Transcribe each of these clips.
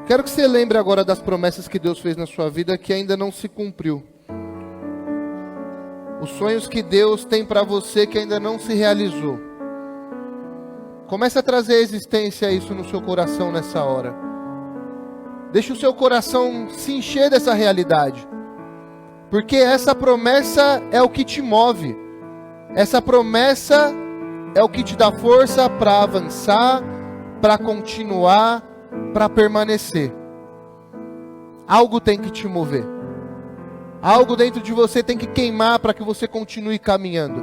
Quero que você lembre agora das promessas que Deus fez na sua vida que ainda não se cumpriu. Os sonhos que Deus tem para você que ainda não se realizou. Comece a trazer à existência isso no seu coração nessa hora. Deixe o seu coração se encher dessa realidade. Porque essa promessa é o que te move. Essa promessa é o que te dá força para avançar, para continuar, para permanecer. Algo tem que te mover. Algo dentro de você tem que queimar para que você continue caminhando.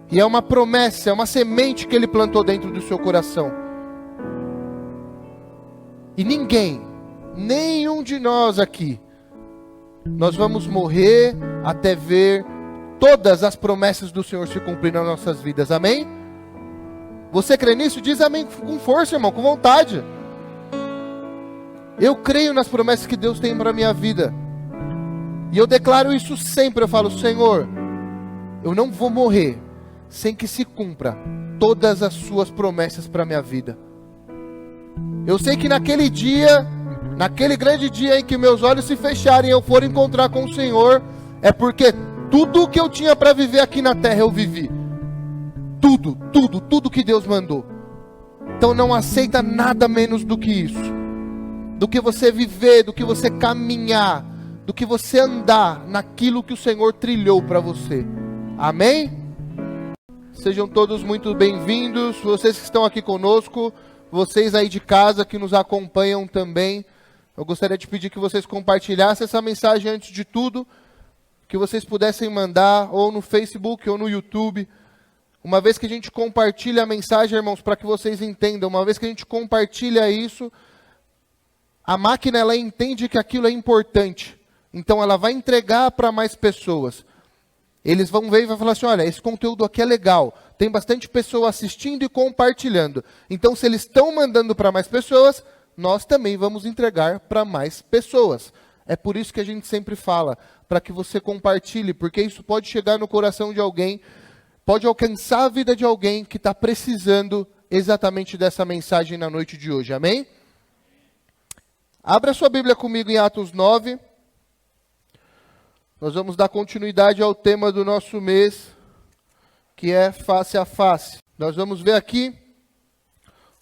E é uma promessa, é uma semente que Ele plantou dentro do seu coração. E ninguém, nenhum de nós aqui, nós vamos morrer até ver todas as promessas do Senhor se cumprir nas nossas vidas, amém? Você crê nisso? Diz amém com força, irmão, com vontade. Eu creio nas promessas que Deus tem para a minha vida. E eu declaro isso sempre, eu falo, Senhor, eu não vou morrer sem que se cumpra todas as suas promessas para a minha vida. Eu sei que naquele dia, naquele grande dia em que meus olhos se fecharem e eu for encontrar com o Senhor, é porque tudo que eu tinha para viver aqui na terra eu vivi. Tudo que Deus mandou. Então não aceita nada menos do que isso. Do que você viver, do que você caminhar, do que você andar naquilo que o Senhor trilhou para você. Amém? Sejam todos muito bem-vindos, vocês que estão aqui conosco, vocês aí de casa que nos acompanham também. Eu gostaria de pedir que vocês compartilhassem essa mensagem antes de tudo, que vocês pudessem mandar ou no Facebook ou no YouTube. Uma vez que a gente compartilha a mensagem, irmãos, para que vocês entendam, uma vez que a gente compartilha isso, a máquina ela entende que aquilo é importante. Então ela vai entregar para mais pessoas. Eles vão ver e vão falar assim, olha, esse conteúdo aqui é legal. Tem bastante pessoa assistindo e compartilhando. Então se eles estão mandando para mais pessoas, nós também vamos entregar para mais pessoas. É por isso que a gente sempre fala, para que você compartilhe, porque isso pode chegar no coração de alguém, pode alcançar a vida de alguém que está precisando exatamente dessa mensagem na noite de hoje. Amém? Abra sua Bíblia comigo em Atos 9. Nós vamos dar continuidade ao tema do nosso mês, que é face a face. Nós vamos ver aqui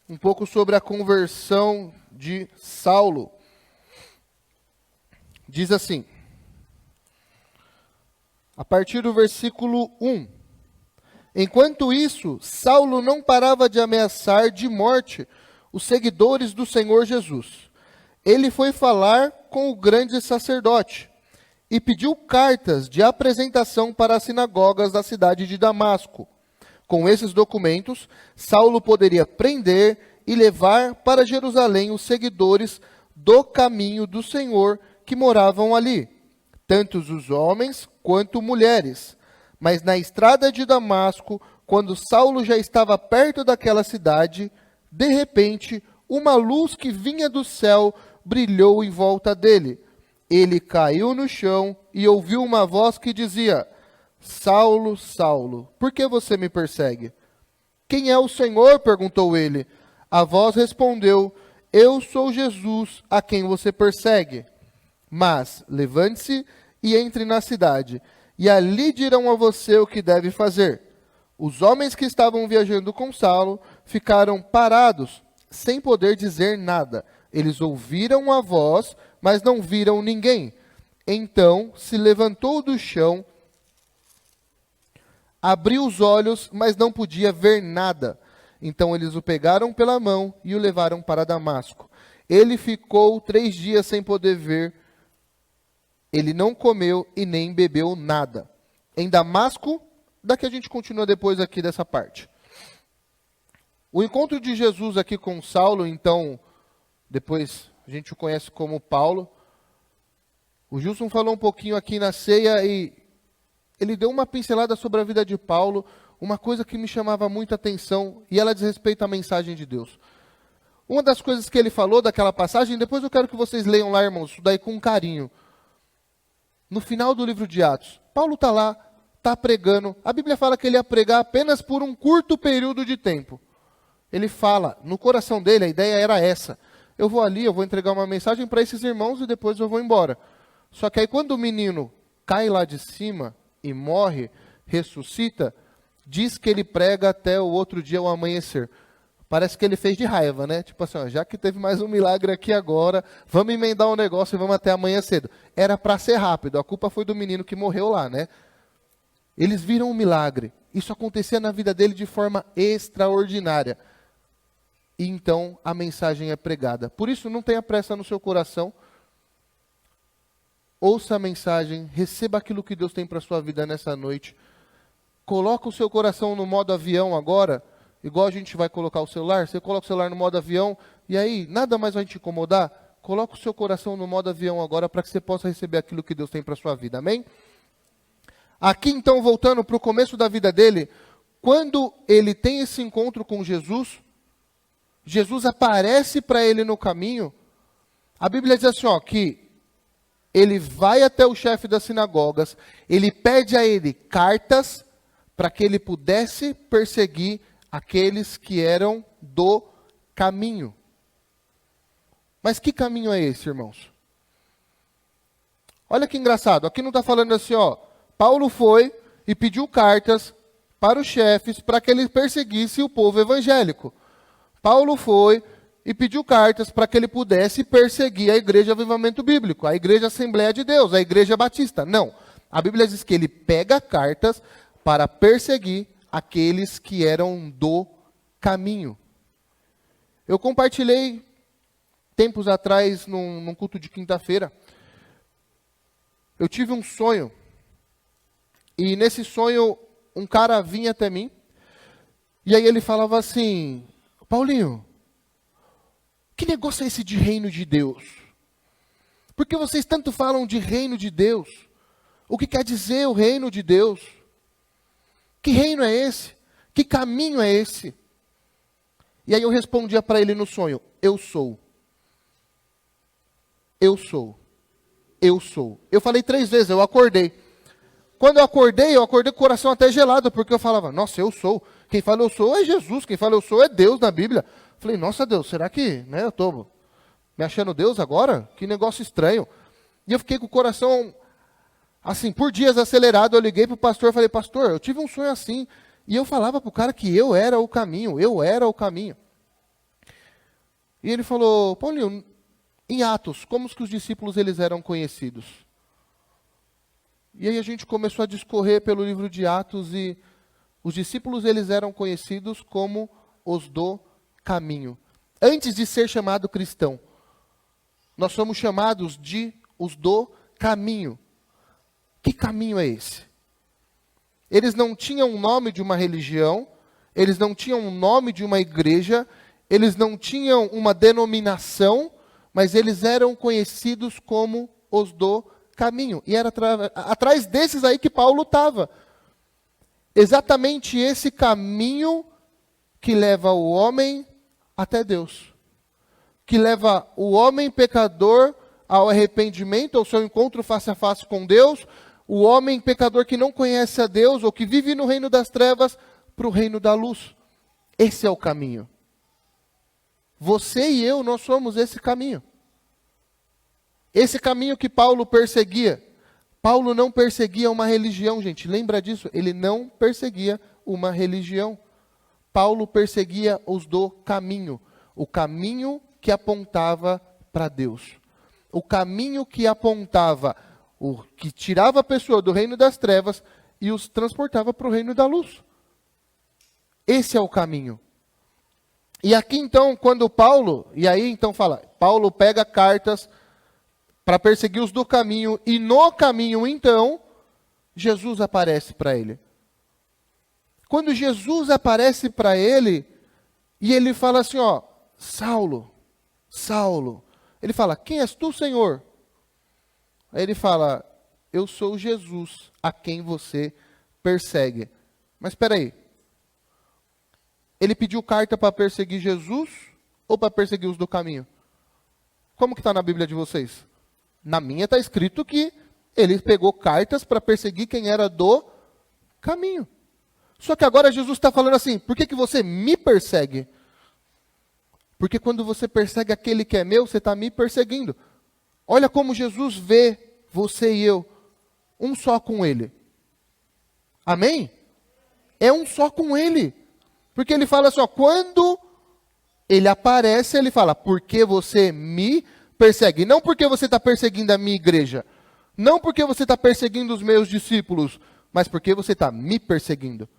um pouco sobre a conversão de Saulo. Diz assim, a partir do versículo 1. Enquanto isso, Saulo não parava de ameaçar de morte os seguidores do Senhor Jesus. Ele foi falar com o grande sacerdote e pediu cartas de apresentação para as sinagogas da cidade de Damasco. Com esses documentos, Saulo poderia prender e levar para Jerusalém os seguidores do caminho do Senhor que moravam ali, tanto os homens quanto mulheres. Mas na estrada de Damasco, quando Saulo já estava perto daquela cidade, de repente, uma luz que vinha do céu brilhou em volta dele. Ele caiu no chão e ouviu uma voz que dizia, Saulo, Saulo, por que você me persegue? Quem é o Senhor? Perguntou ele. A voz respondeu, eu sou Jesus, a quem você persegue. Mas levante-se e entre na cidade, e ali dirão a você o que deve fazer. Os homens que estavam viajando com Saulo ficaram parados, sem poder dizer nada. Eles ouviram a voz, mas não viram ninguém. Então se levantou do chão, abriu os olhos, mas não podia ver nada. Então eles o pegaram pela mão e o levaram para Damasco. Ele ficou 3 dias sem poder ver. Ele não comeu e nem bebeu nada. Em Damasco, daqui a gente continua depois aqui dessa parte. O encontro de Jesus aqui com Saulo, então, depois a gente o conhece como Paulo. O Gilson falou um pouquinho aqui na ceia e ele deu uma pincelada sobre a vida de Paulo, uma coisa que me chamava muita atenção, e ela diz respeito à mensagem de Deus. Uma das coisas que ele falou daquela passagem, depois eu quero que vocês leiam lá, irmãos, isso daí com carinho. No final do livro de Atos, Paulo está lá, está pregando. A Bíblia fala que ele ia pregar apenas por um curto período de tempo. Ele fala, no coração dele, a ideia era essa. eu vou ali, eu vou entregar uma mensagem para esses irmãos e depois eu vou embora. Só que aí quando o menino cai lá de cima e morre, ressuscita, diz que ele prega até o outro dia, o amanhecer. Parece que ele fez de raiva, né? Tipo assim, ó, já que teve mais um milagre aqui agora, vamos emendar um negócio e vamos até amanhã cedo. Era para ser rápido, a culpa foi do menino que morreu lá, né? Eles viram um milagre. Isso acontecia na vida dele de forma extraordinária. E então a mensagem é pregada. Por isso, não tenha pressa no seu coração. Ouça a mensagem, receba aquilo que Deus tem para a sua vida nessa noite. Coloca o seu coração no modo avião agora, igual a gente vai colocar o celular. Você coloca o celular no modo avião, e aí nada mais vai te incomodar. Coloca o seu coração no modo avião agora, para que você possa receber aquilo que Deus tem para a sua vida. Amém? Aqui então, voltando para o começo da vida dele, quando ele tem esse encontro com Jesus, Jesus aparece para ele no caminho. A Bíblia diz assim, ó, que ele vai até o chefe das sinagogas, ele pede a ele cartas para que ele pudesse perseguir aqueles que eram do caminho. Mas que caminho é esse, irmãos? Olha que engraçado, aqui não está falando assim, ó, Paulo foi e pediu cartas para os chefes para que ele perseguisse o povo evangélico. Paulo foi e pediu cartas para que ele pudesse perseguir a Igreja Avivamento Bíblico, a Igreja Assembleia de Deus, a Igreja Batista. Não. A Bíblia diz que ele pega cartas para perseguir aqueles que eram do caminho. Eu compartilhei tempos atrás num culto de quinta-feira. Eu tive um sonho. E nesse sonho, um cara vinha até mim. E aí ele falava assim, Paulinho, que negócio é esse de reino de Deus? Por que vocês tanto falam de reino de Deus? O que quer dizer o reino de Deus? Que reino é esse? Que caminho é esse? E aí eu respondia para ele no sonho, eu sou. Eu sou. Eu sou. Eu falei 3 vezes, eu acordei. Quando eu acordei com o coração até gelado, porque eu falava, nossa, eu sou. Quem fala eu sou é Jesus, quem fala eu sou é Deus na Bíblia. Falei, nossa Deus, será que eu estou me achando Deus agora? Que negócio estranho. E eu fiquei com o coração, assim, por dias acelerado. Eu liguei para o pastor e falei, pastor, eu tive um sonho assim. E eu falava para o cara que eu era o caminho, eu era o caminho. E ele falou, Paulinho, em Atos, como que os discípulos eles eram conhecidos? E aí a gente começou a discorrer pelo livro de Atos e os discípulos eles eram conhecidos como os do caminho. Antes de ser chamado cristão, nós somos chamados de os do caminho. Que caminho é esse? Eles não tinham o nome de uma religião, eles não tinham o nome de uma igreja, eles não tinham uma denominação, mas eles eram conhecidos como os do caminho. E era atrás desses aí que Paulo estava. Exatamente esse caminho que leva o homem até Deus. Que leva o homem pecador ao arrependimento, ao seu encontro face a face com Deus. O homem pecador que não conhece a Deus, ou que vive no reino das trevas, para o reino da luz. Esse é o caminho. Você e eu, nós somos esse caminho. Esse caminho que Paulo perseguia. Paulo não perseguia uma religião, gente. Lembra disso? Ele não perseguia uma religião. Paulo perseguia os do caminho. O caminho que apontava para Deus. O caminho que apontava, que tirava a pessoa do reino das trevas e os transportava para o reino da luz. Esse é o caminho. E aqui então, quando Paulo, e aí então fala, Paulo pega cartas para perseguir os do caminho, e no caminho então, Jesus aparece para ele. Quando Jesus aparece para ele, e ele fala assim, ó, Saulo, Saulo, ele fala, quem és tu, Senhor? Aí ele fala, eu sou Jesus, a quem você persegue. Mas espera aí, ele pediu carta para perseguir Jesus ou para perseguir os do caminho? Como que está na Bíblia de vocês? Na minha está escrito que ele pegou cartas para perseguir quem era do caminho. Só que agora Jesus está falando assim, por que você me persegue? Porque quando você persegue aquele que é meu, você está me perseguindo. Olha como Jesus vê você e eu, um só com ele. Amém? É um só com ele. Porque ele fala só, quando ele aparece, ele fala, porque você me persegue. Não porque você está perseguindo a minha igreja. Não porque você está perseguindo os meus discípulos. Mas porque você está me perseguindo.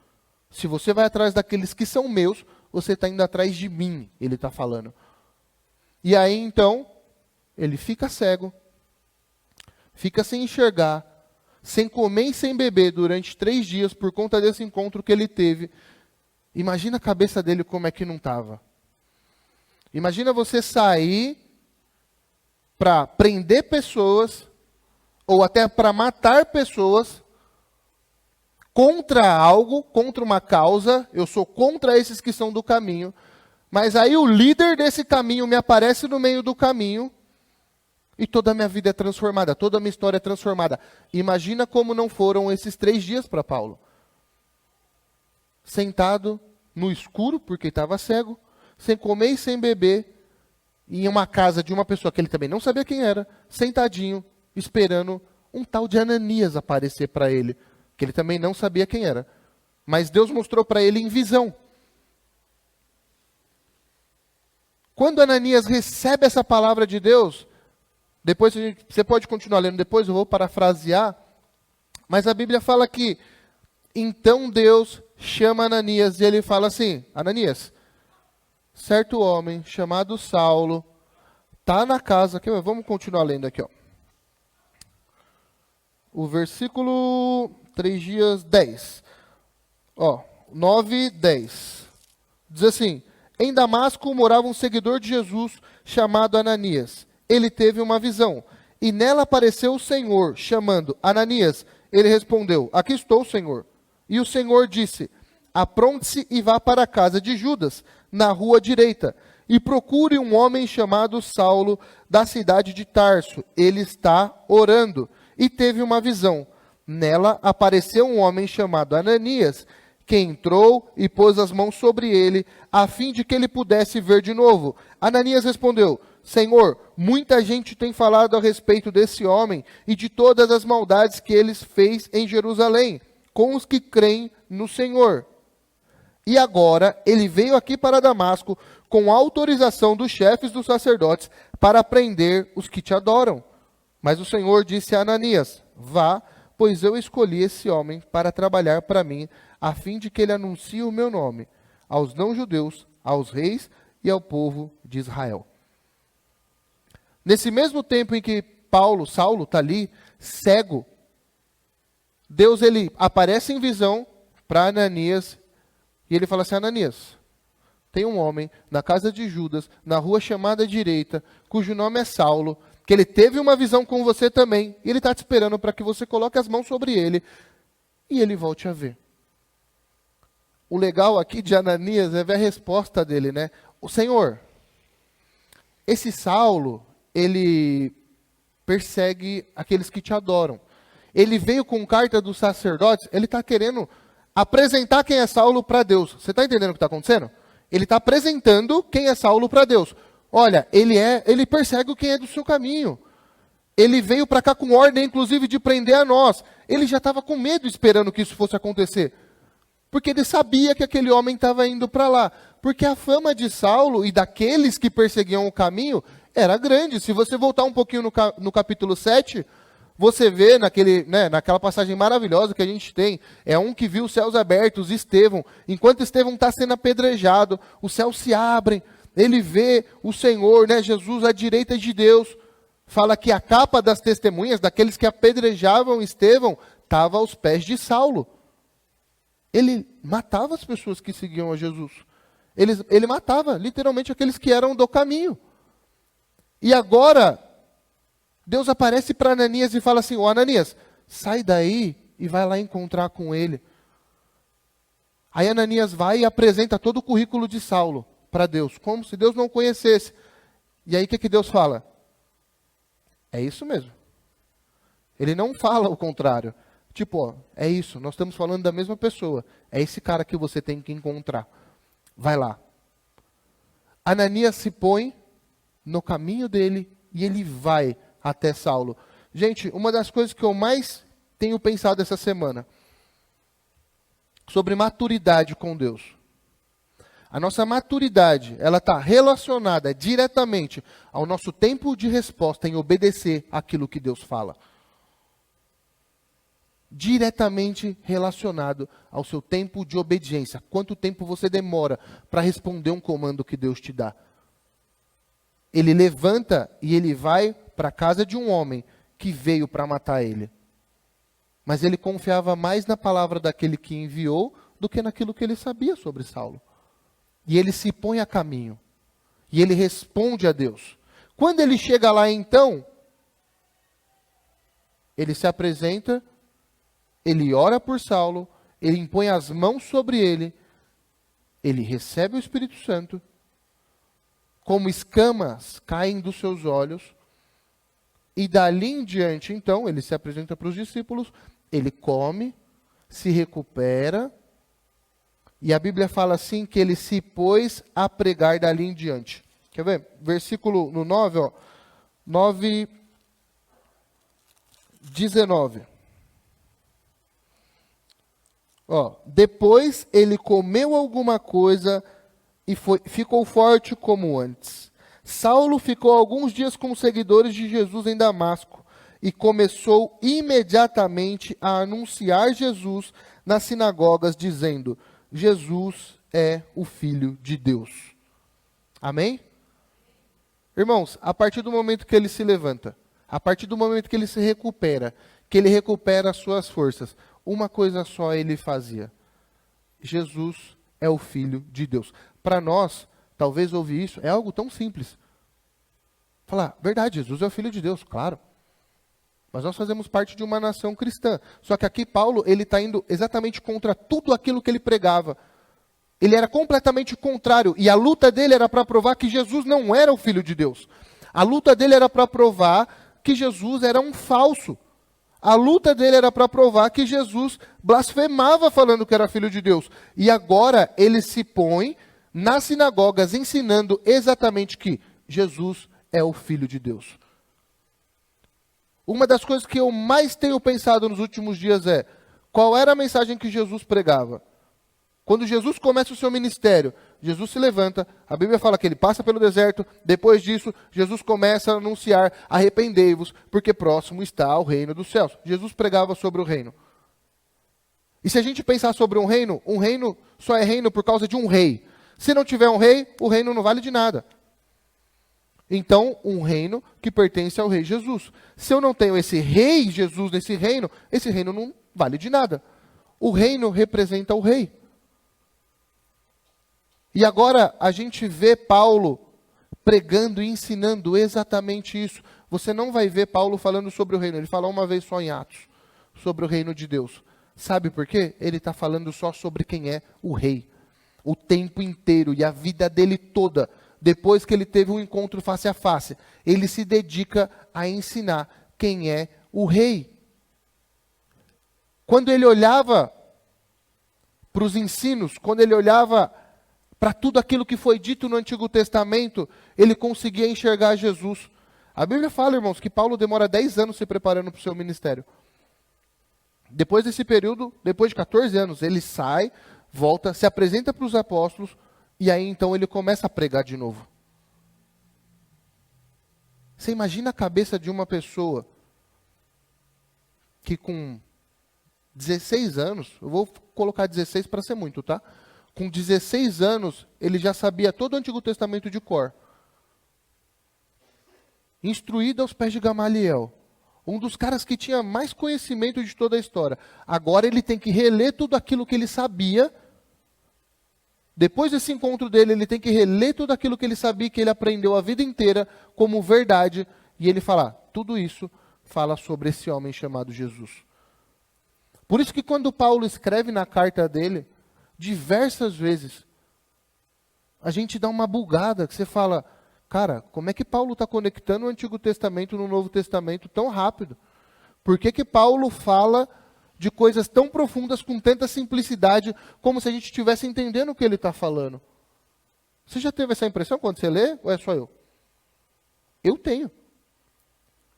Se você vai atrás daqueles que são meus, você está indo atrás de mim, ele está falando. E aí então, ele fica cego, fica sem enxergar, sem comer e sem beber durante 3 dias por conta desse encontro que ele teve. Imagina a cabeça dele como é que não estava. Imagina você sair para prender pessoas, ou até para matar pessoas, contra algo, contra uma causa. Eu sou contra esses que são do caminho. Mas aí o líder desse caminho me aparece no meio do caminho e toda a minha vida é transformada, toda a minha história é transformada. Imagina como não foram esses 3 dias para Paulo. Sentado no escuro, porque estava cego, sem comer e sem beber, em uma casa de uma pessoa que ele também não sabia quem era, sentadinho, esperando um tal de Ananias aparecer para ele, que ele também não sabia quem era. Mas Deus mostrou para ele em visão. Quando Ananias recebe essa palavra de Deus, depois você pode continuar lendo, depois eu vou parafrasear, mas a Bíblia fala que, então Deus chama Ananias e ele fala assim, Ananias, certo homem chamado Saulo, está na casa, aqui, vamos continuar lendo aqui, ó. O versículo 3 dias 10, 9, 10, diz assim, em Damasco morava um seguidor de Jesus chamado Ananias. Ele teve uma visão, e nela apareceu o Senhor, chamando, Ananias. Ele respondeu, aqui estou, Senhor. E o Senhor disse, apronte-se e vá para a casa de Judas, na rua direita, e procure um homem chamado Saulo, da cidade de Tarso. Ele está orando. E teve uma visão. Nela apareceu um homem chamado Ananias, que entrou e pôs as mãos sobre ele, a fim de que ele pudesse ver de novo. Ananias respondeu, Senhor, muita gente tem falado a respeito desse homem e de todas as maldades que ele fez em Jerusalém, com os que creem no Senhor. E agora ele veio aqui para Damasco com autorização dos chefes dos sacerdotes para prender os que te adoram. Mas o Senhor disse a Ananias, vá, pois eu escolhi esse homem para trabalhar para mim, a fim de que ele anuncie o meu nome aos não-judeus, aos reis e ao povo de Israel. Nesse mesmo tempo em que Saulo está ali, cego, Deus ele aparece em visão para Ananias e ele fala assim, Ananias, tem um homem na casa de Judas, na rua chamada direita, cujo nome é Saulo, que ele teve uma visão com você também, e ele está te esperando para que você coloque as mãos sobre ele e ele volte a ver. O legal aqui de Ananias é ver a resposta dele, né? O Senhor, esse Saulo, ele persegue aqueles que te adoram. Ele veio com carta dos sacerdotes, ele está querendo apresentar quem é Saulo para Deus. Você está entendendo o que está acontecendo? Ele está apresentando quem é Saulo para Deus. Olha, ele persegue quem é do seu caminho. Ele veio para cá com ordem, inclusive, de prender a nós. Ele já estava com medo esperando que isso fosse acontecer. Porque ele sabia que aquele homem estava indo para lá. Porque a fama de Saulo e daqueles que perseguiam o caminho era grande. Se você voltar um pouquinho no capítulo 7, você vê naquela passagem maravilhosa que a gente tem, é um que viu os céus abertos, Estevão. Enquanto Estevão está sendo apedrejado, os céus se abrem, ele vê o Senhor, Jesus à direita de Deus. Fala que a capa das testemunhas, daqueles que apedrejavam Estevão, estava aos pés de Saulo. Ele matava as pessoas que seguiam a Jesus. Ele matava, literalmente, aqueles que eram do caminho. E agora, Deus aparece para Ananias e fala assim, Ananias, sai daí e vai lá encontrar com ele. Aí Ananias vai e apresenta todo o currículo de Saulo para Deus, como se Deus não o conhecesse. E aí o que Deus fala? É isso mesmo. Ele não fala o contrário. Tipo, é isso, nós estamos falando da mesma pessoa. É esse cara que você tem que encontrar. Vai lá. Ananias se põe no caminho dele e ele vai até Saulo. Gente, uma das coisas que eu mais tenho pensado essa semana sobre maturidade com Deus. A nossa maturidade, ela está relacionada diretamente ao nosso tempo de resposta em obedecer aquilo que Deus fala. Diretamente relacionado ao seu tempo de obediência. Quanto tempo você demora para responder um comando que Deus te dá. Ele levanta e ele vai para a casa de um homem que veio para matar ele. Mas ele confiava mais na palavra daquele que enviou do que naquilo que ele sabia sobre Saulo. E ele se põe a caminho. E ele responde a Deus. Quando ele chega lá então, ele se apresenta, ele ora por Saulo, ele impõe as mãos sobre ele, ele recebe o Espírito Santo, como escamas caem dos seus olhos, e dali em diante, então, ele se apresenta para os discípulos, ele come, se recupera, e a Bíblia fala assim que ele se pôs a pregar dali em diante. Quer ver? Versículo no 9, ó, 9, 19. Ó, depois ele comeu alguma coisa e ficou forte como antes. Saulo ficou alguns dias com os seguidores de Jesus em Damasco e começou imediatamente a anunciar Jesus nas sinagogas, dizendo: Jesus é o Filho de Deus. Amém? Irmãos, a partir do momento que ele se levanta, a partir do momento que ele se recupera, que ele recupera as suas forças, uma coisa só ele fazia: Jesus é o Filho de Deus. Para nós, talvez ouvir isso é algo tão simples. Falar, verdade, Jesus é o Filho de Deus, claro. Mas nós fazemos parte de uma nação cristã. Só que aqui Paulo, ele está indo exatamente contra tudo aquilo que ele pregava. Ele era completamente contrário. E a luta dele era para provar que Jesus não era o Filho de Deus. A luta dele era para provar que Jesus era um falso. A luta dele era para provar que Jesus blasfemava falando que era Filho de Deus. E agora ele se põe nas sinagogas ensinando exatamente que Jesus é o Filho de Deus. Uma das coisas que eu mais tenho pensado nos últimos dias é: qual era a mensagem que Jesus pregava? Quando Jesus começa o seu ministério, Jesus se levanta, a Bíblia fala que ele passa pelo deserto, depois disso, Jesus começa a anunciar: arrependei-vos, porque próximo está o reino dos céus. Jesus pregava sobre o reino. E se a gente pensar sobre um reino só é reino por causa de um rei. Se não tiver um rei, o reino não vale de nada. Então, um reino que pertence ao rei Jesus. Se eu não tenho esse rei Jesus nesse reino, esse reino não vale de nada. O reino representa o rei. E agora a gente vê Paulo pregando e ensinando exatamente isso. Você não vai ver Paulo falando sobre o reino. Ele fala uma vez só em Atos, sobre o reino de Deus. Sabe por quê? Ele está falando só sobre quem é o rei. O tempo inteiro e a vida dele toda. Depois que ele teve um encontro face a face, ele se dedica a ensinar quem é o rei. Quando ele olhava para os ensinos, quando ele olhava para tudo aquilo que foi dito no Antigo Testamento, ele conseguia enxergar Jesus. A Bíblia fala, irmãos, que Paulo demora 10 anos se preparando para o seu ministério. Depois desse período, depois de 14 anos, ele sai, volta, se apresenta para os apóstolos, e aí então ele começa a pregar de novo. Você imagina a cabeça de uma pessoa que com 16 anos, eu vou colocar 16 para ser muito, tá? Com 16 anos, ele já sabia todo o Antigo Testamento de cor. Instruído aos pés de Gamaliel. Um dos caras que tinha mais conhecimento de toda a história. Agora ele tem que reler tudo aquilo que ele sabia. Depois desse encontro dele, ele tem que reler tudo aquilo que ele sabia, que ele aprendeu a vida inteira como verdade. E ele fala, tudo isso fala sobre esse homem chamado Jesus. Por isso que quando Paulo escreve na carta dele, diversas vezes, a gente dá uma bugada, que você fala, cara, como é que Paulo está conectando o Antigo Testamento no Novo Testamento tão rápido? Por que que Paulo fala de coisas tão profundas com tanta simplicidade, como se a gente estivesse entendendo o que ele está falando? Você já teve essa impressão quando você lê, ou é só eu? Eu tenho.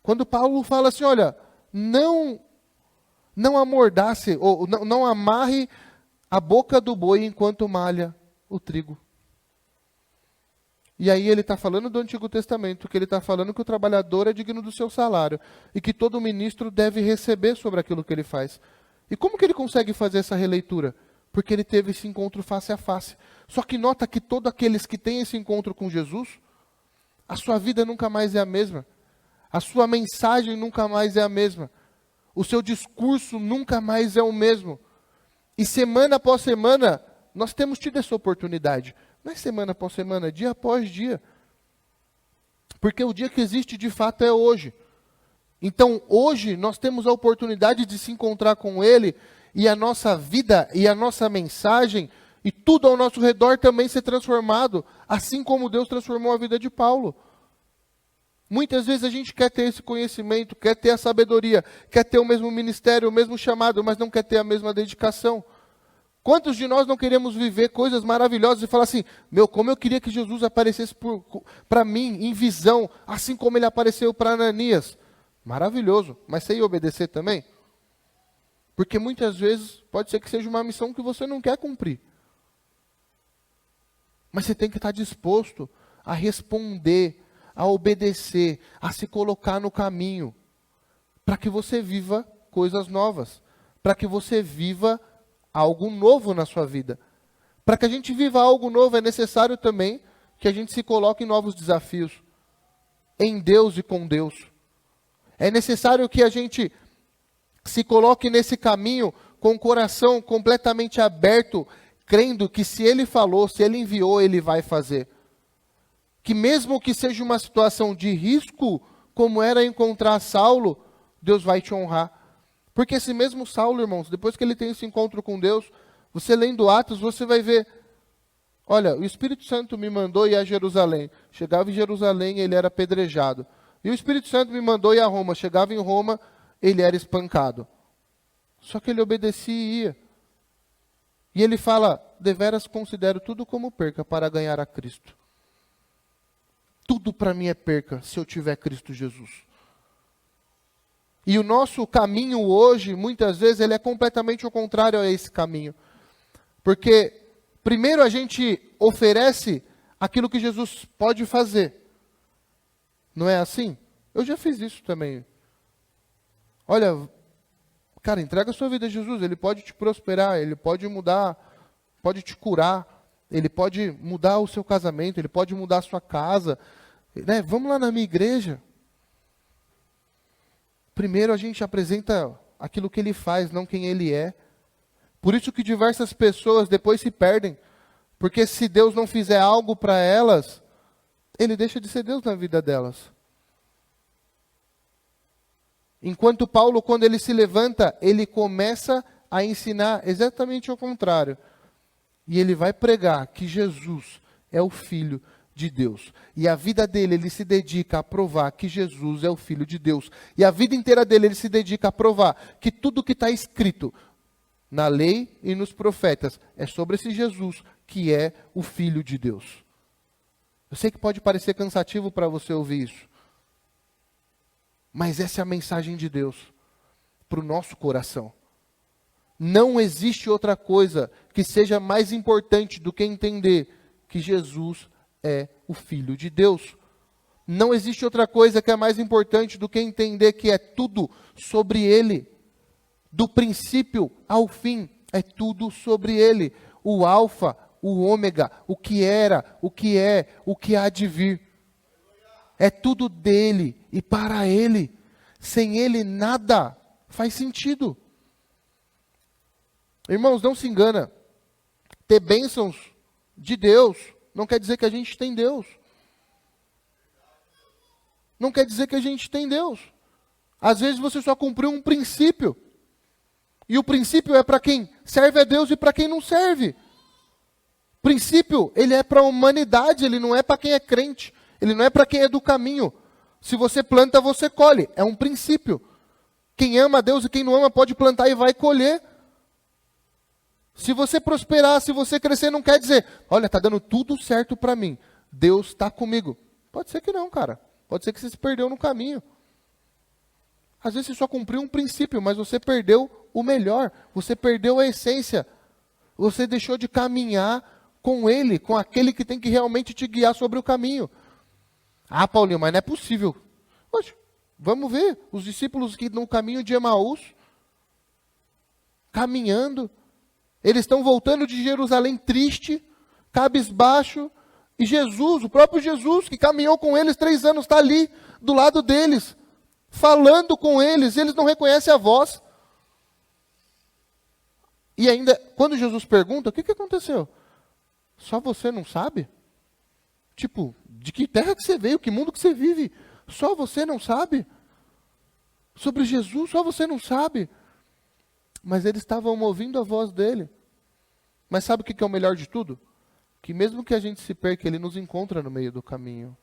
Quando Paulo fala assim, olha, não amordace, ou não amarre a boca do boi enquanto malha o trigo. E aí ele está falando do Antigo Testamento, que ele está falando que o trabalhador é digno do seu salário, e que todo ministro deve receber sobre aquilo que ele faz. E como que ele consegue fazer essa releitura? Porque ele teve esse encontro face a face. Só que nota que todos aqueles que têm esse encontro com Jesus, a sua vida nunca mais é a mesma. A sua mensagem nunca mais é a mesma. O seu discurso nunca mais é o mesmo. E semana após semana, nós temos tido essa oportunidade. Não é semana após semana, dia após dia. Porque o dia que existe de fato é hoje. Então, hoje, nós temos a oportunidade de se encontrar com Ele, e a nossa vida, e a nossa mensagem, e tudo ao nosso redor também ser transformado, assim como Deus transformou a vida de Paulo. Muitas vezes a gente quer ter esse conhecimento, quer ter a sabedoria, quer ter o mesmo ministério, o mesmo chamado, mas não quer ter a mesma dedicação. Quantos de nós não queremos viver coisas maravilhosas e falar assim, como eu queria que Jesus aparecesse para mim, em visão, assim como ele apareceu para Ananias. Maravilhoso, mas você ia obedecer também? Porque muitas vezes pode ser que seja uma missão que você não quer cumprir. Mas você tem que estar disposto a responder, a obedecer, a se colocar no caminho, para que você viva coisas novas, para que você viva algo novo na sua vida. Para que a gente viva algo novo, é necessário também que a gente se coloque em novos desafios, em Deus e com Deus. É necessário que a gente se coloque nesse caminho com o coração completamente aberto, crendo que se Ele falou, se Ele enviou, Ele vai fazer. Que mesmo que seja uma situação de risco, como era encontrar Saulo, Deus vai te honrar. Porque esse mesmo Saulo, irmãos, depois que ele tem esse encontro com Deus, você lendo Atos, você vai ver, olha, o Espírito Santo me mandou ir a Jerusalém. Chegava em Jerusalém, ele era apedrejado. E o Espírito Santo me mandou ir a Roma. Chegava em Roma, ele era espancado. Só que ele obedecia e ia. E ele fala, deveras considero tudo como perca para ganhar a Cristo. Tudo para mim é perca se eu tiver Cristo Jesus. E o nosso caminho hoje, muitas vezes, ele é completamente o contrário a esse caminho. Porque, primeiro, a gente oferece aquilo que Jesus pode fazer. Não é assim? Eu já fiz isso também. Olha, cara, entrega a sua vida a Jesus, Ele pode te prosperar, Ele pode mudar, pode te curar, Ele pode mudar o seu casamento, Ele pode mudar a sua casa. Né? Vamos lá na minha igreja. Primeiro a gente apresenta aquilo que Ele faz, não quem Ele é. Por isso que diversas pessoas depois se perdem. Porque se Deus não fizer algo para elas, Ele deixa de ser Deus na vida delas. Enquanto Paulo, quando ele se levanta, ele começa a ensinar exatamente o contrário. E ele vai pregar que Jesus é o Filho de Deus. E a vida dele, ele se dedica a provar que Jesus é o Filho de Deus. E a vida inteira dele, ele se dedica a provar que tudo que está escrito na lei e nos profetas é sobre esse Jesus que é o Filho de Deus. Eu sei que pode parecer cansativo para você ouvir isso. Mas essa é a mensagem de Deus para o nosso coração. Não existe outra coisa que seja mais importante do que entender que Jesus é o Filho de Deus. Não existe outra coisa que é mais importante do que entender que é tudo sobre Ele. Do princípio ao fim, é tudo sobre Ele. O alfa, o ômega, o que era, o que é, o que há de vir. É tudo dele e para Ele. Sem Ele nada faz sentido. Irmãos, não se engana. Ter bênçãos de Deus não quer dizer que a gente tem Deus. Não quer dizer que a gente tem Deus. Às vezes você só cumpriu um princípio. E o princípio é para quem serve a Deus e para quem não serve. Princípio, ele é para a humanidade, ele não é para quem é crente. Ele não é para quem é do caminho. Se você planta, você colhe. É um princípio. Quem ama a Deus e quem não ama pode plantar e vai colher. Se você prosperar, se você crescer, não quer dizer, olha, está dando tudo certo para mim. Deus está comigo. Pode ser que não, cara. Pode ser que você se perdeu no caminho. Às vezes você só cumpriu um princípio, mas você perdeu o melhor. Você perdeu a essência. Você deixou de caminhar com Ele, com aquele que tem que realmente te guiar sobre o caminho. Ah, Paulinho, mas não é possível. Poxa, vamos ver os discípulos que no caminho de Emaús, caminhando, eles estão voltando de Jerusalém triste, cabisbaixo, e Jesus, o próprio Jesus, que caminhou com eles 3 anos, está ali, do lado deles, falando com eles, e eles não reconhecem a voz. E ainda, quando Jesus pergunta, o que aconteceu? Só você não sabe? Tipo, de que terra que você veio, que mundo que você vive? Só você não sabe? Sobre Jesus, só você não sabe? Mas eles estavam ouvindo a voz dele. Mas sabe o que é o melhor de tudo? Que mesmo que a gente se perca, ele nos encontra no meio do caminho.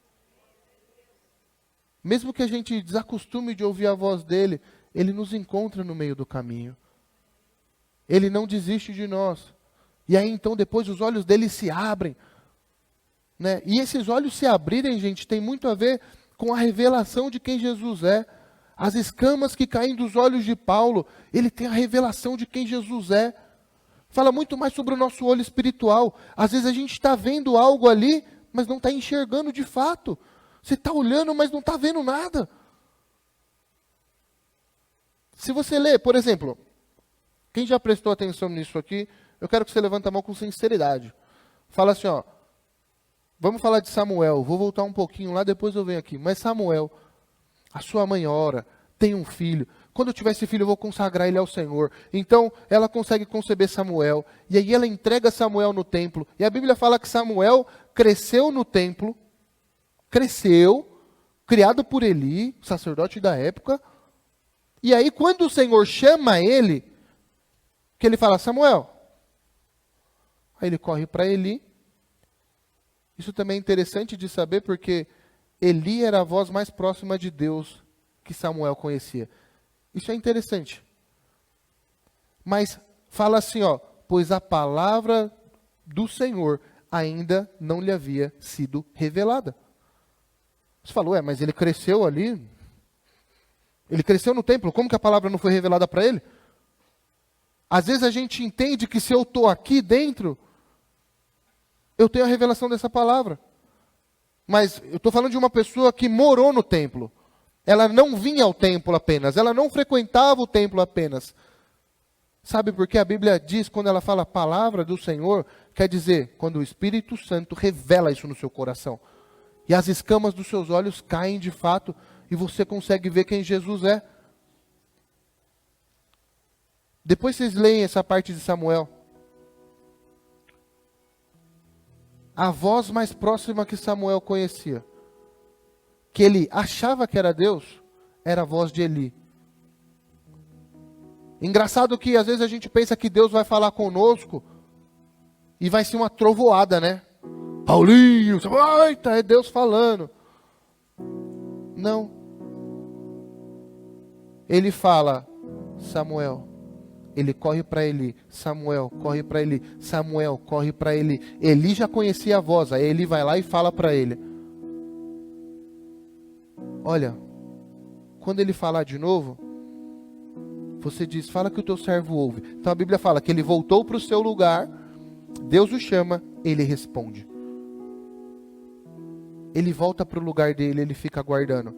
Mesmo que a gente desacostume de ouvir a voz dele, ele nos encontra no meio do caminho. Ele não desiste de nós. E aí então depois os olhos dele se abrem. Né? E esses olhos se abrirem, gente, tem muito a ver com a revelação de quem Jesus é. As escamas que caem dos olhos de Paulo, ele tem a revelação de quem Jesus é. Fala muito mais sobre o nosso olho espiritual. Às vezes a gente está vendo algo ali, mas não está enxergando de fato. Você está olhando, mas não está vendo nada. Se você lê, por exemplo, quem já prestou atenção nisso aqui, eu quero que você levante a mão com sinceridade. Fala assim, ó, vamos falar de Samuel, vou voltar um pouquinho lá, depois eu venho aqui. Mas Samuel, a sua mãe ora, tem um filho. Quando eu tiver esse filho, eu vou consagrar ele ao Senhor. Então, ela consegue conceber Samuel. E aí ela entrega Samuel no templo. E a Bíblia fala que Samuel cresceu no templo. Cresceu, criado por Eli, sacerdote da época. E aí, quando o Senhor chama ele, que ele fala, Samuel. Aí ele corre para Eli. Isso também é interessante de saber, porque Eli era a voz mais próxima de Deus que Samuel conhecia. Isso é interessante. Mas fala assim, ó, pois a palavra do Senhor ainda não lhe havia sido revelada. Você falou, mas ele cresceu ali, ele cresceu no templo, como que a palavra não foi revelada para ele? Às vezes a gente entende que se eu estou aqui dentro, eu tenho a revelação dessa palavra. Mas eu estou falando de uma pessoa que morou no templo. Ela não vinha ao templo apenas, ela não frequentava o templo apenas. Sabe por que a Bíblia diz, quando ela fala palavra do Senhor, quer dizer, quando o Espírito Santo revela isso no seu coração. E as escamas dos seus olhos caem de fato, e você consegue ver quem Jesus é. Depois vocês leem essa parte de Samuel. A voz mais próxima que Samuel conhecia, que ele achava que era Deus, era a voz de Eli. Engraçado que às vezes a gente pensa que Deus vai falar conosco e vai ser uma trovoada, né? Paulinho, eita, é Deus falando. Não. Ele fala, Samuel. Ele corre para Eli, Samuel, corre para Eli, Samuel, corre para Eli. Eli já conhecia a voz, aí Eli vai lá e fala para ele. Olha, quando ele falar de novo, você diz, fala que o teu servo ouve. Então a Bíblia fala que ele voltou para o seu lugar, Deus o chama, ele responde. Ele volta para o lugar dele, ele fica aguardando.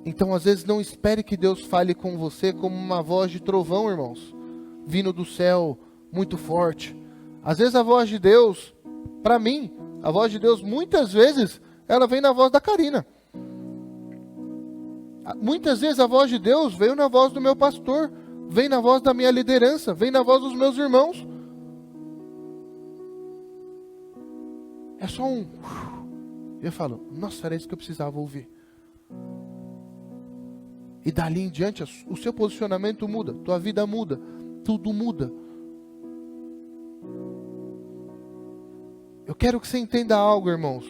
Então, às vezes, não espere que Deus fale com você como uma voz de trovão, irmãos, vindo do céu, muito forte. Às vezes, a voz de Deus, para mim, a voz de Deus, muitas vezes, ela vem na voz da Karina. Muitas vezes, a voz de Deus veio na voz do meu pastor, vem na voz da minha liderança, vem na voz dos meus irmãos. É só um... Eu falo, nossa, era isso que eu precisava ouvir. E dali em diante, o seu posicionamento muda, tua vida muda, tudo muda. Eu quero que você entenda algo, irmãos,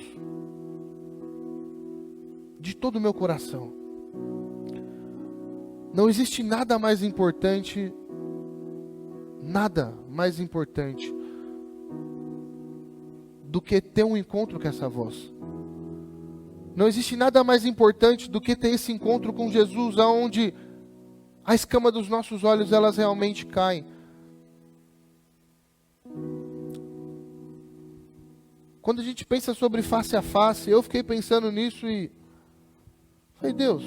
de todo o meu coração. Não existe nada mais importante nada mais importante do que ter um encontro com essa voz. Não existe nada mais importante do que ter esse encontro com Jesus, aonde a escama dos nossos olhos, elas realmente caem. Quando a gente pensa sobre face a face, eu fiquei pensando nisso e falei, Deus,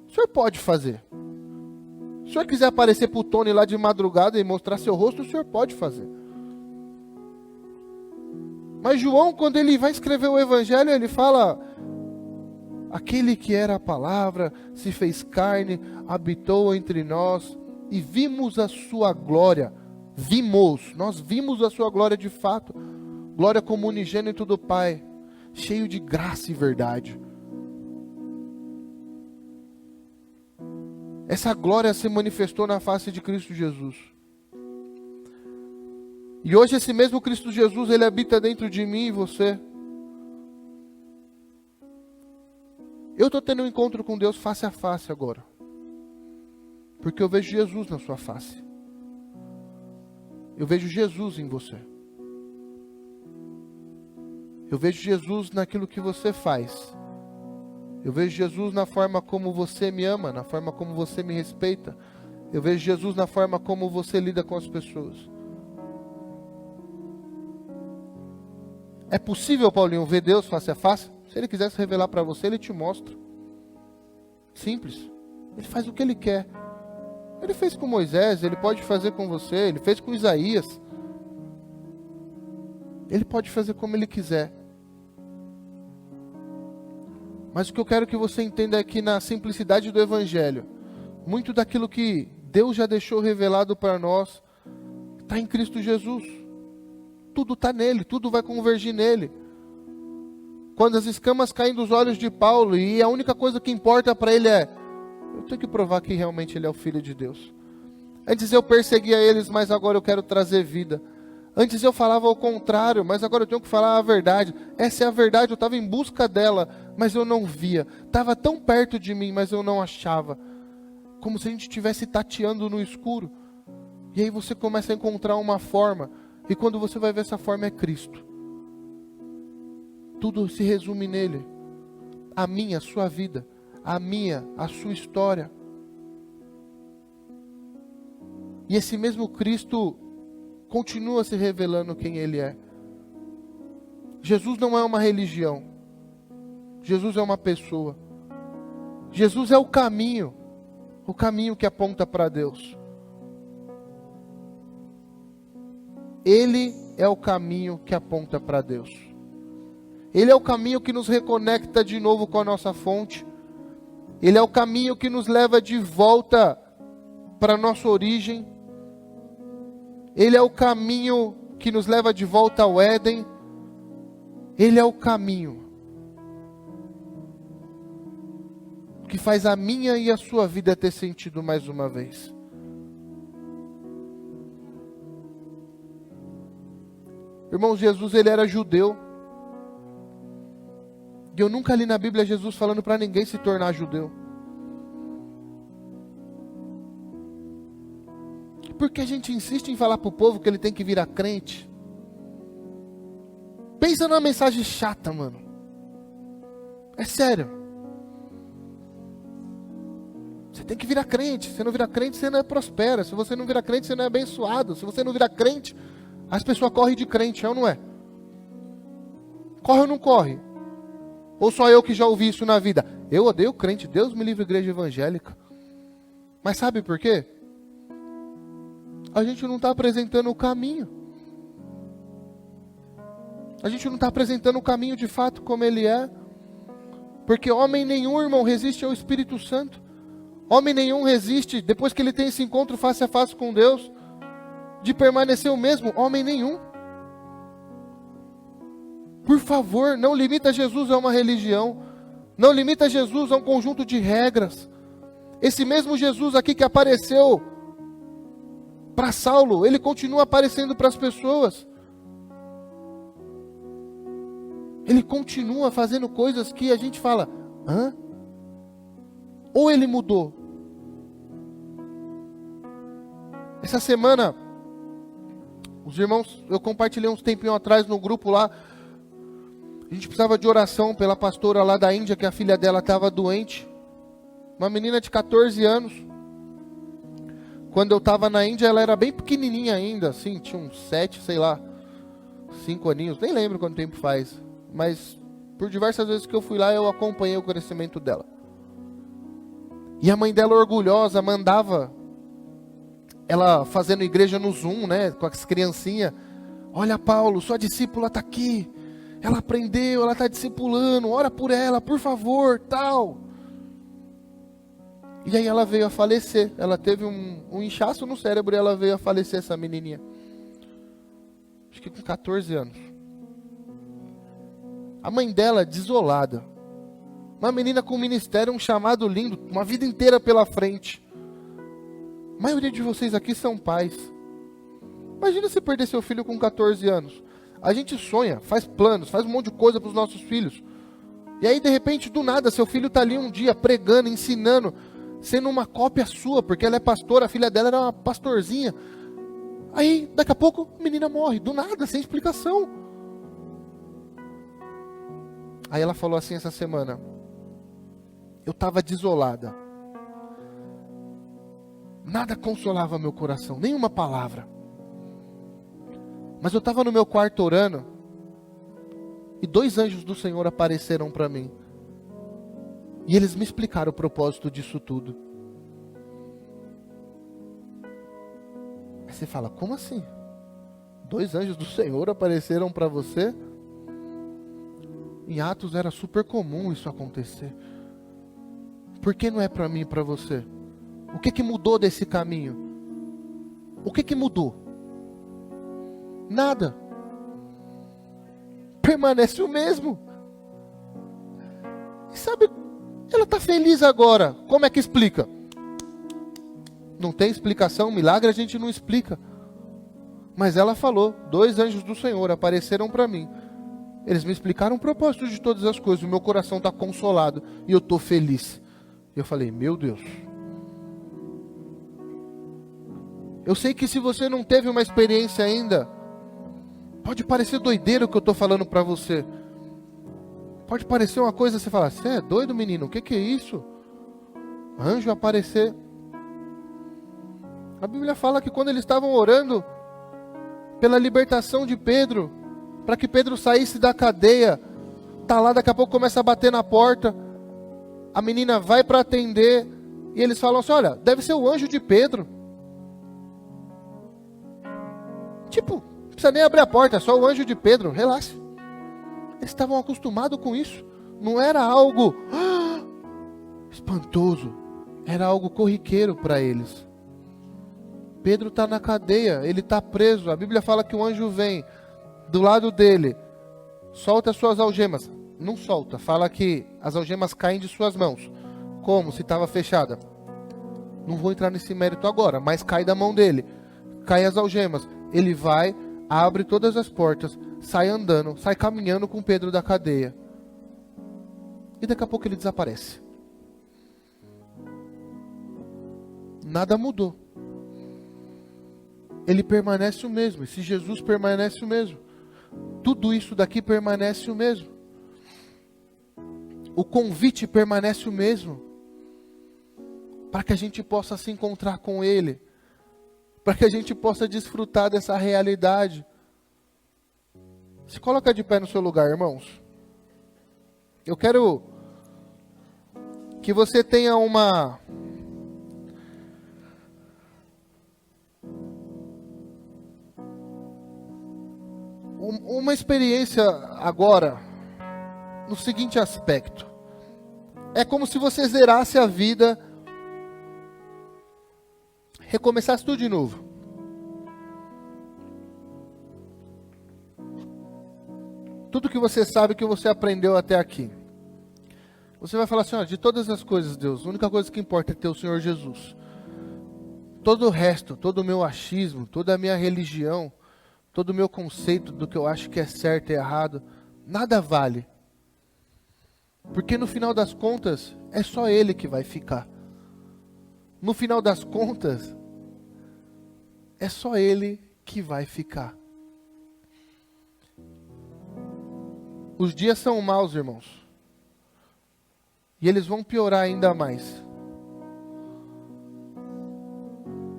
o Senhor pode fazer. Se o Senhor quiser aparecer para o Tony lá de madrugada e mostrar seu rosto, o Senhor pode fazer. Mas João, quando ele vai escrever o Evangelho, ele fala: aquele que era a palavra, se fez carne, habitou entre nós, e vimos a sua glória. Nós vimos a sua glória de fato. Glória como unigênito do Pai, cheio de graça e verdade. Essa glória se manifestou na face de Cristo Jesus. E hoje esse mesmo Cristo Jesus, ele habita dentro de mim e você. Eu estou tendo um encontro com Deus face a face agora. Porque eu vejo Jesus na sua face. Eu vejo Jesus em você. Eu vejo Jesus naquilo que você faz. Eu vejo Jesus na forma como você me ama, na forma como você me respeita. Eu vejo Jesus na forma como você lida com as pessoas. É possível, Paulinho, ver Deus face a face? Se Ele quiser se revelar para você, Ele te mostra. Simples. Ele faz o que Ele quer. Ele fez com Moisés, Ele pode fazer com você. Ele fez com Isaías. Ele pode fazer como Ele quiser. Mas o que eu quero que você entenda é que na simplicidade do Evangelho, muito daquilo que Deus já deixou revelado para nós, está em Cristo Jesus. Tudo está nele, tudo vai convergir nele. Quando as escamas caem dos olhos de Paulo, e a única coisa que importa para ele é: eu tenho que provar que realmente ele é o Filho de Deus. Antes eu perseguia eles, mas agora eu quero trazer vida. Antes eu falava ao contrário, mas agora eu tenho que falar a verdade. Essa é a verdade, eu estava em busca dela, mas eu não via. Estava tão perto de mim, mas eu não achava. Como se a gente estivesse tateando no escuro. E aí você começa a encontrar uma forma. E quando você vai ver, essa forma é Cristo. Tudo se resume nele. A minha, a sua vida. A minha, a sua história. E esse mesmo Cristo continua se revelando quem Ele é. Jesus não é uma religião. Jesus é uma pessoa. Jesus é o caminho que aponta para Deus. Ele é o caminho que aponta para Deus. Ele é o caminho que nos reconecta de novo com a nossa fonte. Ele é o caminho que nos leva de volta para a nossa origem. Ele é o caminho que nos leva de volta ao Éden. Ele é o caminho que faz a minha e a sua vida ter sentido mais uma vez. Irmãos, Jesus, ele era judeu. E eu nunca li na Bíblia Jesus falando para ninguém se tornar judeu. Por que a gente insiste em falar para o povo que ele tem que virar crente? Pensa numa mensagem chata, mano. É sério. Você tem que virar crente. Se você não virar crente, você não é prospera. Se você não virar crente, você não é abençoado. Se você não virar crente, as pessoas correm de crente, é ou não é? Corre ou não corre? Ou só eu que já ouvi isso na vida? Eu odeio crente, Deus me livre, igreja evangélica. Mas sabe por quê? A gente não está apresentando o caminho. A gente não está apresentando o caminho de fato como ele é. Porque homem nenhum, irmão, resiste ao Espírito Santo. Homem nenhum resiste, depois que ele tem esse encontro face a face com Deus, de permanecer o mesmo. Homem nenhum. Por favor, não limita Jesus a uma religião. Não limita Jesus a um conjunto de regras. Esse mesmo Jesus aqui que apareceu para Saulo, ele continua aparecendo para as pessoas. Ele continua fazendo coisas que a gente fala: hã? Ou ele mudou? Essa semana, os irmãos, eu compartilhei uns tempinhos atrás no grupo lá. A gente precisava de oração pela pastora lá da Índia, que a filha dela estava doente. Uma menina de 14 anos. Quando eu estava na Índia, ela era bem pequenininha ainda, assim, tinha uns 7, sei lá, 5 aninhos, nem lembro quanto tempo faz. Mas por diversas vezes que eu fui lá, eu acompanhei o crescimento dela. E a mãe dela, orgulhosa, mandava ela fazendo igreja no Zoom, né, com as criancinhas. Olha, Paulo, sua discípula está aqui. Ela aprendeu, ela está discipulando, ora por ela, por favor, tal. E aí ela veio a falecer. Ela teve um inchaço no cérebro e ela veio a falecer, essa menininha. Acho que com 14 anos. A mãe dela, desolada. Uma menina com um ministério, um chamado lindo, uma vida inteira pela frente. A maioria de vocês aqui são pais. Imagina se perder seu filho com 14 anos. A gente sonha, faz planos, faz um monte de coisa para os nossos filhos. E aí, de repente, do nada, seu filho está ali um dia pregando, ensinando, sendo uma cópia sua, porque ela é pastora, a filha dela era uma pastorzinha. Aí, daqui a pouco, a menina morre, do nada, sem explicação. Aí ela falou assim essa semana: eu estava desolada. Nada consolava meu coração, nenhuma palavra. Mas eu estava no meu quarto orando, e 2 anjos do Senhor apareceram para mim. E eles me explicaram o propósito disso tudo. Aí você fala, como assim? 2 anjos do Senhor apareceram para você? Em Atos era super comum isso acontecer. Por que não é para mim e para você? O que mudou desse caminho? O que mudou? Nada. Permanece o mesmo. E sabe, ela está feliz agora. Como é que explica? Não tem explicação, milagre a gente não explica. Mas ela falou, 2 anjos do Senhor apareceram para mim. Eles me explicaram o propósito de todas as coisas. O meu coração está consolado e eu estou feliz. E eu falei, meu Deus. Eu sei que se você não teve uma experiência ainda, pode parecer doideira o que eu estou falando para você. Pode parecer uma coisa, você fala, você é doido, menino? O que é isso? Anjo aparecer. A Bíblia fala que quando eles estavam orando pela libertação de Pedro, para que Pedro saísse da cadeia, tá lá, daqui a pouco começa a bater na porta, a menina vai para atender, e eles falam assim, olha, deve ser o anjo de Pedro. Tipo, não precisa nem abrir a porta, é só o anjo de Pedro, relaxa. Eles estavam acostumados com isso. Não era algo espantoso. Era algo corriqueiro para eles. Pedro está na cadeia, ele está preso. A Bíblia fala que o anjo vem do lado dele, solta as suas algemas. Não solta, fala que as algemas caem de suas mãos. Como? Se estava fechada. Não vou entrar nesse mérito agora, mas cai da mão dele. Cai as algemas. Ele vai, abre todas as portas, sai andando, sai caminhando com Pedro da cadeia. E daqui a pouco ele desaparece. Nada mudou. Ele permanece o mesmo. Esse Jesus permanece o mesmo. Tudo isso daqui permanece o mesmo. O convite permanece o mesmo. Para que a gente possa se encontrar com Ele. Para que a gente possa desfrutar dessa realidade. Se coloca de pé no seu lugar, irmãos. Eu quero que você tenha uma experiência agora, no seguinte aspecto. É como se você zerasse a vida, recomeçasse tudo de novo. Tudo que você sabe, que você aprendeu até aqui. Você vai falar assim, ó, de todas as coisas, Deus, a única coisa que importa é ter o Senhor Jesus. Todo o resto, todo o meu achismo, toda a minha religião, todo o meu conceito do que eu acho que é certo e errado, nada vale. Porque no final das contas, é só Ele que vai ficar. No final das contas, é só Ele que vai ficar. Os dias são maus, irmãos. E eles vão piorar ainda mais.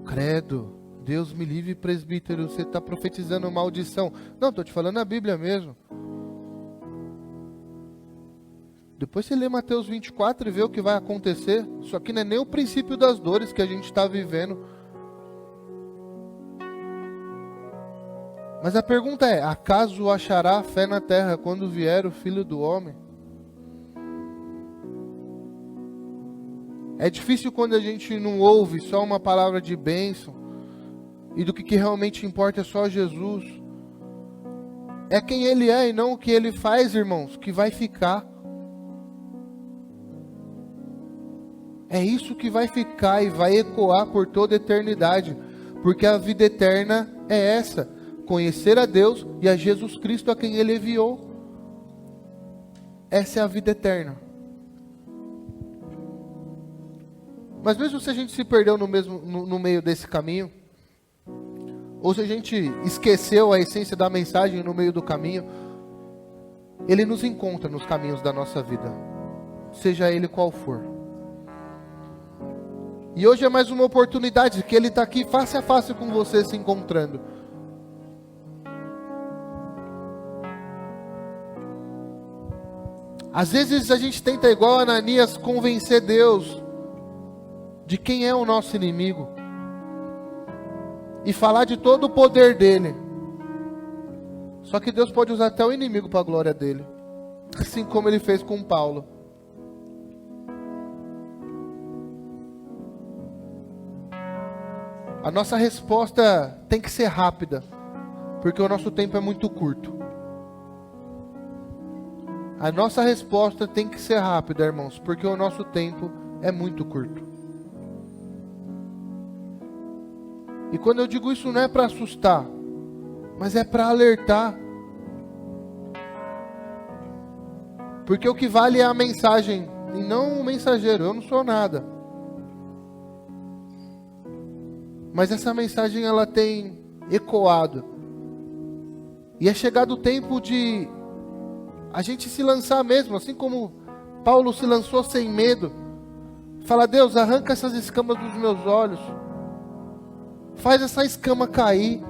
Credo, Deus me livre, presbítero, você está profetizando maldição. Não, estou te falando a Bíblia mesmo. Depois você lê Mateus 24 e vê o que vai acontecer. Isso aqui não é nem o princípio das dores que a gente está vivendo. Mas a pergunta é, acaso achará fé na terra quando vier o Filho do Homem? É difícil quando a gente não ouve só uma palavra de bênção e do que realmente importa é só Jesus. É quem Ele é e não o que Ele faz, irmãos, que vai ficar. É isso que vai ficar e vai ecoar por toda a eternidade, porque a vida eterna é essa, conhecer a Deus e a Jesus Cristo a quem Ele enviou. Essa é a vida eterna. Mas mesmo se a gente se perdeu no meio desse caminho, ou se a gente esqueceu a essência da mensagem no meio do caminho, Ele nos encontra nos caminhos da nossa vida, seja ele qual for. E hoje é mais uma oportunidade que Ele está aqui face a face com você, se encontrando. Às vezes a gente tenta, igual Ananias, convencer Deus de quem é o nosso inimigo e falar de todo o poder dele. Só que Deus pode usar até o inimigo para a glória dele, assim como Ele fez com Paulo. A nossa resposta tem que ser rápida, porque o nosso tempo é muito curto. A nossa resposta tem que ser rápida, irmãos, porque o nosso tempo é muito curto. E quando eu digo isso não é para assustar, mas é para alertar. Porque o que vale é a mensagem e não o mensageiro. Eu não sou nada. Mas essa mensagem ela tem ecoado. E é chegado o tempo de a gente se lançar mesmo, assim como Paulo se lançou sem medo. Fala, Deus, arranca essas escamas dos meus olhos. Faz essa escama cair.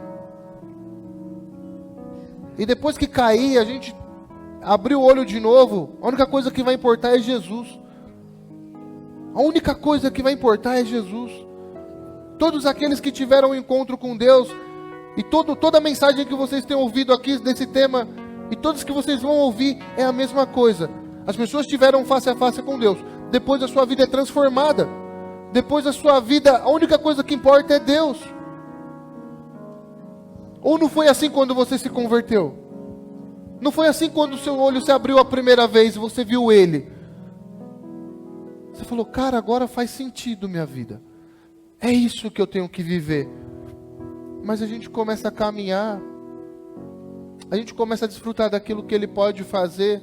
E depois que cair, a gente abrir o olho de novo. A única coisa que vai importar é Jesus. A única coisa que vai importar é Jesus. Todos aqueles que tiveram um encontro com Deus, e toda a mensagem que vocês têm ouvido aqui desse tema, e todos que vocês vão ouvir, é a mesma coisa. As pessoas tiveram face a face com Deus. Depois a sua vida é transformada. Depois a sua vida, a única coisa que importa é Deus. Ou não foi assim quando você se converteu? Não foi assim quando o seu olho se abriu a primeira vez e você viu Ele? Você falou, cara, agora faz sentido minha vida. É isso que eu tenho que viver. Mas a gente começa a caminhar. A gente começa a desfrutar daquilo que Ele pode fazer,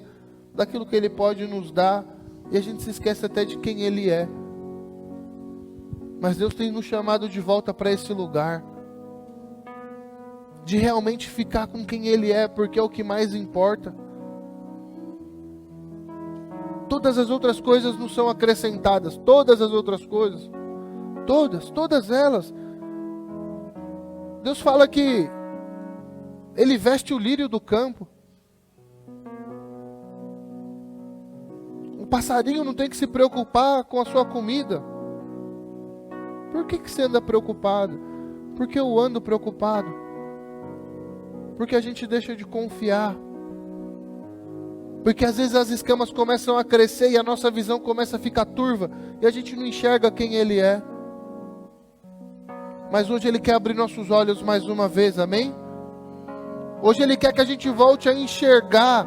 daquilo que Ele pode nos dar. E a gente se esquece até de quem Ele é. Mas Deus tem nos chamado de volta para esse lugar. De realmente ficar com quem Ele é, porque é o que mais importa. Todas as outras coisas não são acrescentadas. Todas as outras coisas. Todas elas. Deus fala que Ele veste o lírio do campo. O passarinho não tem que se preocupar com a sua comida. Por que você anda preocupado? Porque eu ando preocupado. Porque a gente deixa de confiar. Porque às vezes as escamas começam a crescer e a nossa visão começa a ficar turva. E a gente não enxerga quem Ele é. Mas hoje Ele quer abrir nossos olhos mais uma vez, amém? Hoje Ele quer que a gente volte a enxergar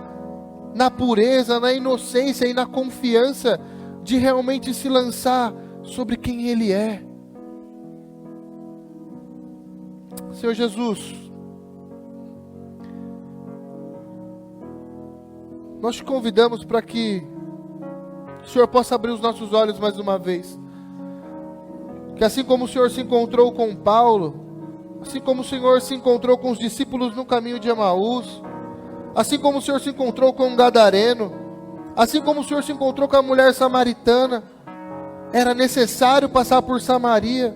na pureza, na inocência e na confiança de realmente se lançar sobre quem Ele é. Senhor Jesus, nós te convidamos para que o Senhor possa abrir os nossos olhos mais uma vez. Que assim como o Senhor se encontrou com Paulo, Assim como o Senhor se encontrou com os discípulos no caminho de Emaús, assim como o Senhor se encontrou com um gadareno, assim como o Senhor se encontrou com a mulher samaritana, era necessário passar por Samaria,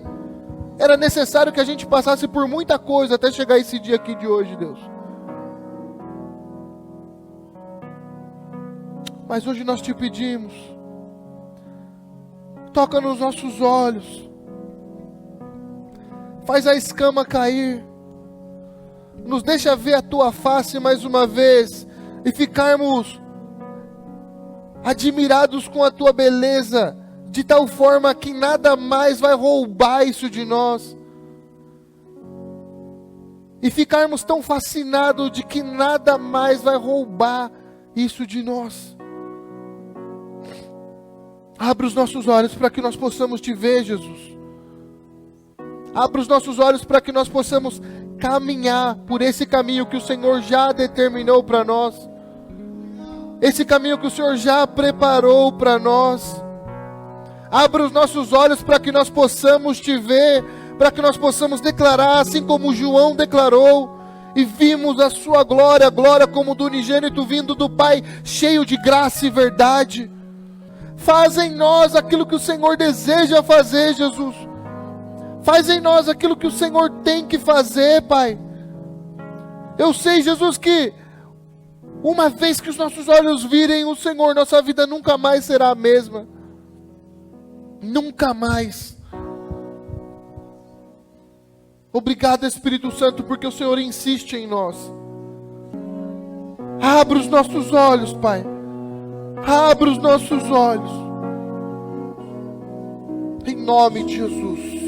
era necessário que a gente passasse por muita coisa até chegar esse dia aqui de hoje, Deus. Mas hoje nós te pedimos, toca nos nossos olhos, faz a escama cair, nos deixa ver a tua face mais uma vez e ficarmos admirados com a tua beleza, de tal forma que nada mais vai roubar isso de nós, e ficarmos tão fascinados de que nada mais vai roubar isso de nós. Abra os nossos olhos para que nós possamos te ver, Jesus. Abra os nossos olhos para que nós possamos caminhar por esse caminho que o Senhor já determinou para nós. Esse caminho que o Senhor já preparou para nós. Abra os nossos olhos para que nós possamos te ver, para que nós possamos declarar, assim como João declarou, e vimos a sua glória, a glória como do unigênito vindo do Pai, cheio de graça e verdade. Faz em nós aquilo que o Senhor deseja fazer, Jesus. Faz em nós aquilo que o Senhor tem que fazer, Pai. Eu sei, Jesus, que uma vez que os nossos olhos virem o Senhor, nossa vida nunca mais será a mesma. Nunca mais. Obrigado, Espírito Santo, porque o Senhor insiste em nós. Abra os nossos olhos, Pai. Abra os nossos olhos. Em nome de Jesus.